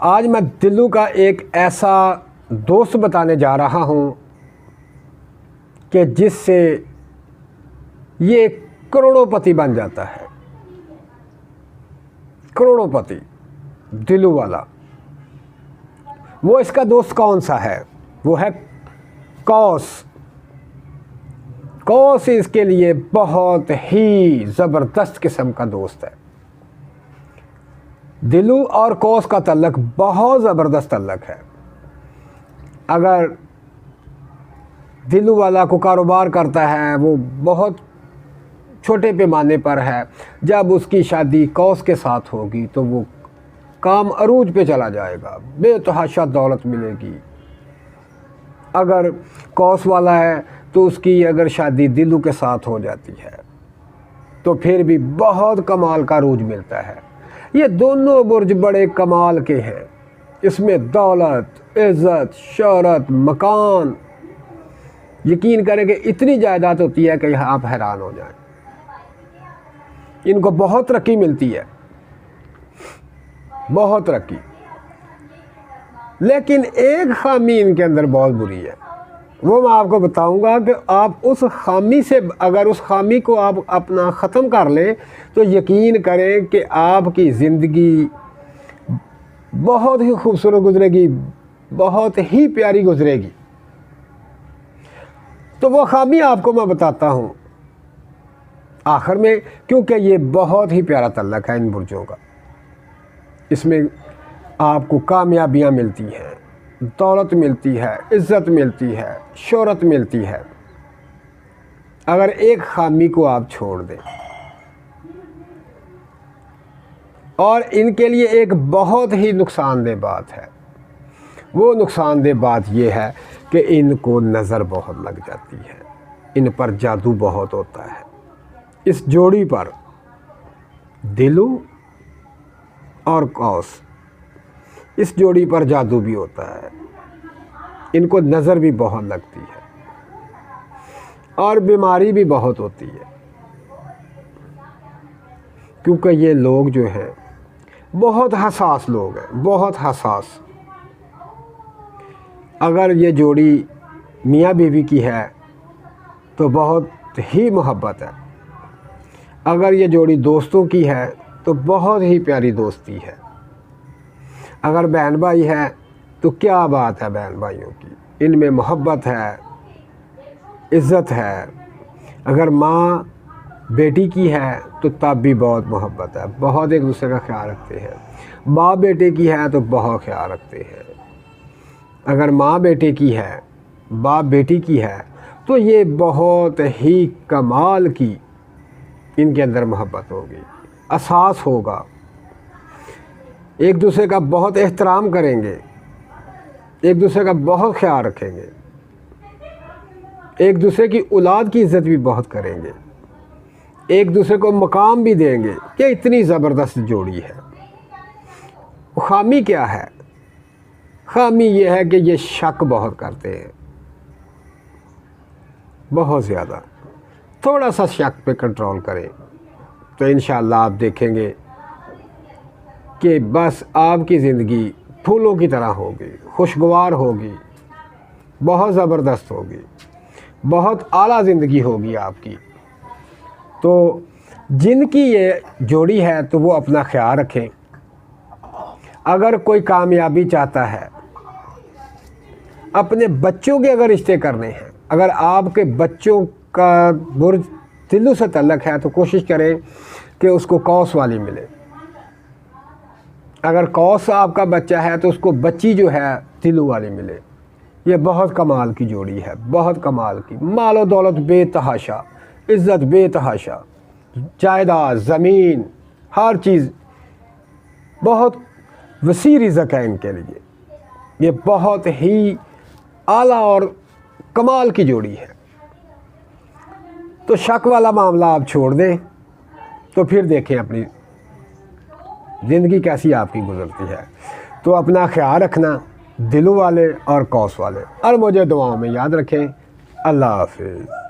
आज मैं दिलू का एक ऐसा दोस्त बताने जा रहा हूँ कि जिससे ये करोड़ों बन जाता है। करोड़ों दिलू वाला। वो इसका दोस्त कौन सा है? वो है कौस। कौस इसके लिए बहुत ही ज़बरदस्त किस्म का दोस्त है। दिलू और कौस का तल्लक बहुत ज़बरदस्त तल्लक है। अगर दिलू वाला को कारोबार करता है, वो बहुत छोटे पैमाने पर है, जब उसकी शादी कौस के साथ होगी तो वो काम अरूज पे चला जाएगा, बेतहाशा दौलत मिलेगी। अगर कौस वाला है तो उसकी अगर शादी दिलू के साथ हो जाती है तो फिर भी बहुत कमाल का अरूज मिलता है। ये दोनों बुर्ज बड़े कमाल के हैं। इसमें दौलत, इज़्ज़त, शोहरत, मकान, यकीन करें कि इतनी जायदाद होती है कि आप हैरान हो जाएं। इनको बहुत तरक्की मिलती है, बहुत तरक्की। लेकिन एक खामी इनके अंदर बहुत बुरी है। वो मैं आपको बताऊंगा कि आप उस खामी से, अगर उस खामी को आप अपना ख़त्म कर लें तो यकीन करें कि आपकी ज़िंदगी बहुत ही खूबसूरत गुजरेगी, बहुत ही प्यारी गुजरेगी। तो वो खामी आपको मैं बताता हूँ आखिर में, क्योंकि ये बहुत ही प्यारा तल्लक है इन बुर्जों का। इसमें आपको कामयाबियाँ मिलती हैं, दौलत मिलती है, इज़्ज़त मिलती है, शोहरत मिलती है, अगर एक खामी को आप छोड़ दें। और इनके लिए एक बहुत ही नुकसानदेह बात है। वो नुकसानदेह बात ये है कि इनको नज़र बहुत लग जाती है, इन पर जादू बहुत होता है। इस जोड़ी पर, दिलू और कौस, इस जोड़ी पर जादू भी होता है। इनको नज़र भी बहुत लगती है और बीमारी भी बहुत होती है, क्योंकि ये लोग जो हैं बहुत हसास लोग हैं, बहुत हसास। अगर ये जोड़ी मियाँ बीवी की है तो बहुत ही मोहब्बत है। अगर ये जोड़ी दोस्तों की है तो बहुत ही प्यारी दोस्ती है। अगर बहन भाई है तो क्या बात है बहन भाइयों की, इनमें मोहब्बत है, इज़्ज़त है। अगर माँ बेटी की है तो तब भी बहुत मोहब्बत है, बहुत एक दूसरे का ख्याल रखते हैं। बाप बेटे की है तो बहुत ख्याल रखते हैं। अगर माँ बेटे की है, बाप बेटी की है, तो ये बहुत ही कमाल की इनके अंदर मोहब्बत होगी, एहसास होगा। एक दूसरे का बहुत एहतराम करेंगे, एक दूसरे का बहुत ख्याल रखेंगे, एक दूसरे की औलाद की इज़्ज़त भी बहुत करेंगे, एक दूसरे को मकाम भी देंगे। क्या इतनी ज़बरदस्त जोड़ी है। खामी क्या है? खामी ये है कि ये शक बहुत करते हैं, बहुत ज़्यादा। थोड़ा सा शक पे कंट्रोल करें तो इंशाअल्लाह आप देखेंगे कि बस आपकी ज़िंदगी फूलों की तरह होगी, खुशगवार होगी, बहुत ज़बरदस्त होगी, बहुत आला ज़िंदगी होगी आपकी। तो जिनकी ये जोड़ी है तो वो अपना ख्याल रखें। अगर कोई कामयाबी चाहता है, अपने बच्चों के अगर रिश्ते करने हैं, अगर आपके बच्चों का बुर्ज दिलू से तल्लक है तो कोशिश करें कि उसको कौस वाली मिले। अगर कौस आपका बच्चा है तो उसको बच्ची जो है दिलू वाली मिले। ये बहुत कमाल की जोड़ी है, बहुत कमाल की। मालो दौलत बेतहाशा, इज़्ज़त बेतहाशा, जायदाद, ज़मीन, हर चीज़, बहुत वसी रिज़्क़ है इनके लिए। ये बहुत ही आला और कमाल की जोड़ी है। तो शक वाला मामला आप छोड़ दें, तो फिर देखें अपनी ज़िंदगी कैसी आपकी गुजरती है। तो अपना ख्याल रखना, दिलू वाले और कौस वाले, और मुझे दुआओं में याद रखें। अल्लाह हाफ़िज़।